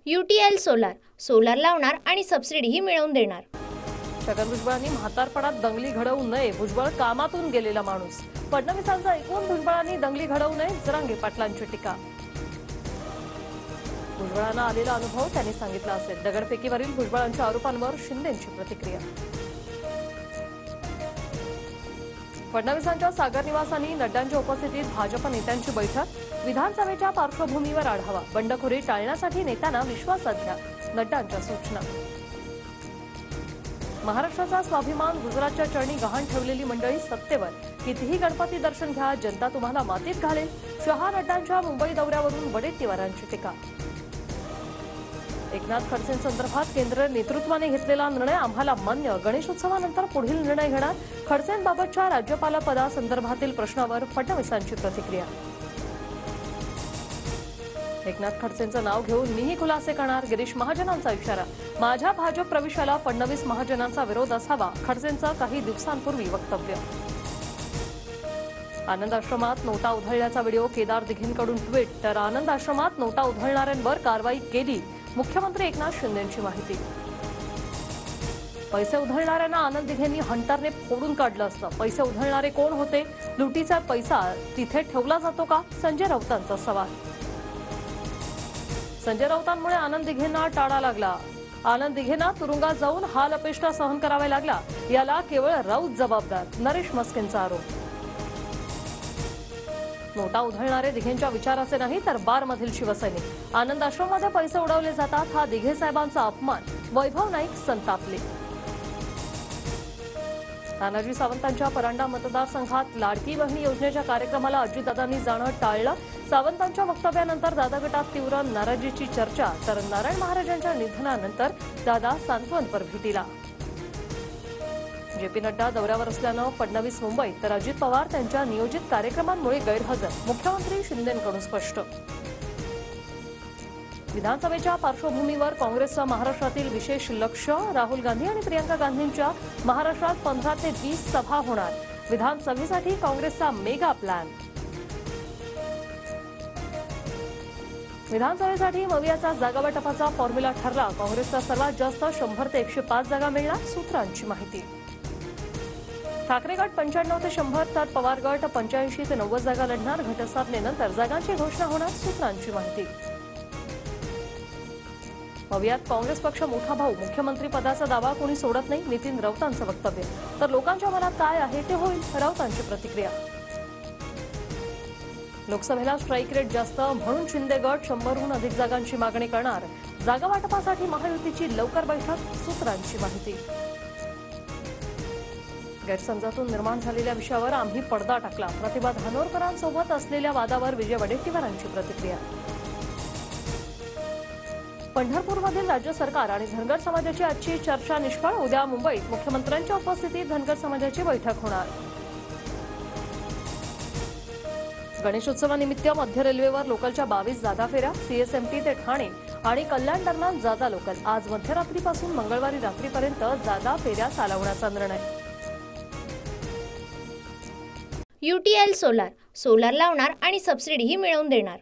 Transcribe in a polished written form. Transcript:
UTL solar लावणार आणि सबसिडीही मिळवून देणार। छगन भुजबळांनी म्हातारपणात दंगली घडवू नये, भुजबळ कामातून गेलेला माणूस। फडणवीसांचा ऐकून भुजबळांनी दंगली घडवू नये, जरांगे पाटलांची टीका। भुजबळांना आलेला अनुभव त्यांनी सांगितला असेल, दगडफेकीवरील भुजबळांच्या आरोपांवर शिंदेंची प्रतिक्रिया। फडणवीसांच्या सागर निवासानी नड्डांच्या उपस्थितीत भाजप नेत्यांची बैठक, विधानसभेच्या पार्श्वभूमीवर आढावा, बंडखोरी टाळण्यासाठी नेत्यांना विश्वासात घ्या, नड्डांच्या सूचना। महाराष्ट्राचा स्वाभिमान गुजरातच्या चरणी गहाण ठेवलेली मंडळी सत्तेवर, कितीही गणपती दर्शन घ्या, जनता तुम्हाला मातीत घालेल, शहा नड्डांच्या मुंबई दौऱ्यावरून वडेट्टीवारांची टीका। एकनाथ खडसेंसंदर्भात केंद्र नेतृत्वाने घेतलेला निर्णय आम्हाला मान्य, गणेशोत्सवानंतर पुढील निर्णय घेणार, खडसेंबाबतच्या राज्यपालपदासंदर्भातील प्रश्नावर फडणवीसांची प्रतिक्रिया। एकनाथ खडसेंचं नाव घेऊन मीही खुलासे करणार, गिरीश महाजनांचा इशारा, माझ्या भाजप प्रवेशाला फडणवीस महाजनांचा विरोध असावा, खडसेंचं काही दिवसांपूर्वी वक्तव्य। आनंद आश्रमात नोटा उधळल्याचा व्हिडिओ, केदार दिघेंकडून ट्विट, तर आनंद आश्रमात नोटा उधळणाऱ्यांवर कारवाई केली, मुख्यमंत्री एकनाथ शिंदेंची माहिती। पैसे उधळणाऱ्यांना आनंद दिघेंनी हंटरने फोडून काढलं असतं, पैसे उधळणारे कोण होते, लुटीचा पैसा तिथे ठेवला जातो का, संजय राऊतांचा सवाल। संजय राऊतांमुळे आनंद दिघेंना टाळा लागला, आनंद दिघेंना तुरुंगात जाऊन हाल अपेष्टा सहन करावा लागला, याला केवळ राऊत जबाबदार, नरेश मस्केंचा आरोप। नोटा उधळणारे दिघेंच्या विचाराचे नाही तर बारमधील शिवसैनिक, आनंद आश्रममध्ये पैसे उडवले जातात, हा दिघे साहेबांचा अपमान, वैभव नाईक संतापले। तानाजी सावंतांच्या परांडा मतदारसंघात लाडकी बहिणी योजनेच्या कार्यक्रमाला अजितदादांनी जाणं टाळलं, सावंतांच्या वक्तव्यानंतर दादा गटात तीव्र नाराजीची चर्चा, तर नारायण महाराजांच्या निधनानंतर दादा सांत्वनपर भेटीला। जेपी नड्डा दौऱ्यावर असल्यानं फडणवीस मुंबईत, तर अजित पवार त्यांच्या नियोजित कार्यक्रमांमुळे गैरहजर, मुख्यमंत्री शिंदेंकडून स्पष्ट। विधानसभेच्या पार्श्वभूमीवर काँग्रेसचं महाराष्ट्रातील विशेष लक्ष, राहुल गांधी आणि प्रियंका गांधींच्या महाराष्ट्रात 15 ते 20 सभा होणार, विधानसभेसाठी काँग्रेसचा मेगा प्लॅन। विधानसभेसाठी मवियाचा जागावाटपाचा फॉर्म्युला ठरला, काँग्रेसचा सर्वात जास्त 100 ते 105 जागा मिळणार, सूत्रांची माहिती। ठाकरे गट 95 ते 100 तर पवार गट 85 ते 90 जागा लढणार, घटस्थापनेनंतर जागांची घोषणा होणार, सूत्रांची माहिती। मवियात काँग्रेस पक्ष मोठा भाऊ, मुख्यमंत्री पदाचा दावा कोणी सोडत नाही, नितीन राऊतांचं वक्तव्य, तर लोकांच्या मनात काय आहे ते होईल, राऊतांची प्रतिक्रिया। लोकसभेला स्ट्राईक रेट जास्त म्हणून शिंदे गट 100हून अधिक जागांची मागणी करणार, जागा वाटपासाठी महायुतीची लवकर बैठक, सूत्रांची माहिती। गैरसमजातून निर्माण झालेल्या विषयावर आम्ही पडदा टाकला, प्रतिभा धानोरकरांसोबत असलेल्या वादावर विजय वडेट्टीवारांची प्रतिक्रिया। पंढरपूरमधील राज्य सरकार आणि धनगर समाजाची आजची चर्चा निष्फळ, उद्या मुंबईत मुख्यमंत्र्यांच्या उपस्थितीत धनगर समाजाची बैठक होणार। गणेशोत्सवानिमित्त मध्य रेल्वेवर लोकलच्या 22 जादा फेऱ्या, CSMT ते ठाणे आणि कल्याण दरम्यान जादा लोकल, आज मध्यरात्रीपासून मंगळवारी रात्रीपर्यंत जादा फेऱ्या चालवण्याचा निर्णय। UTL सोलार लावणार आणि सबसिडीही मिळवून देणार।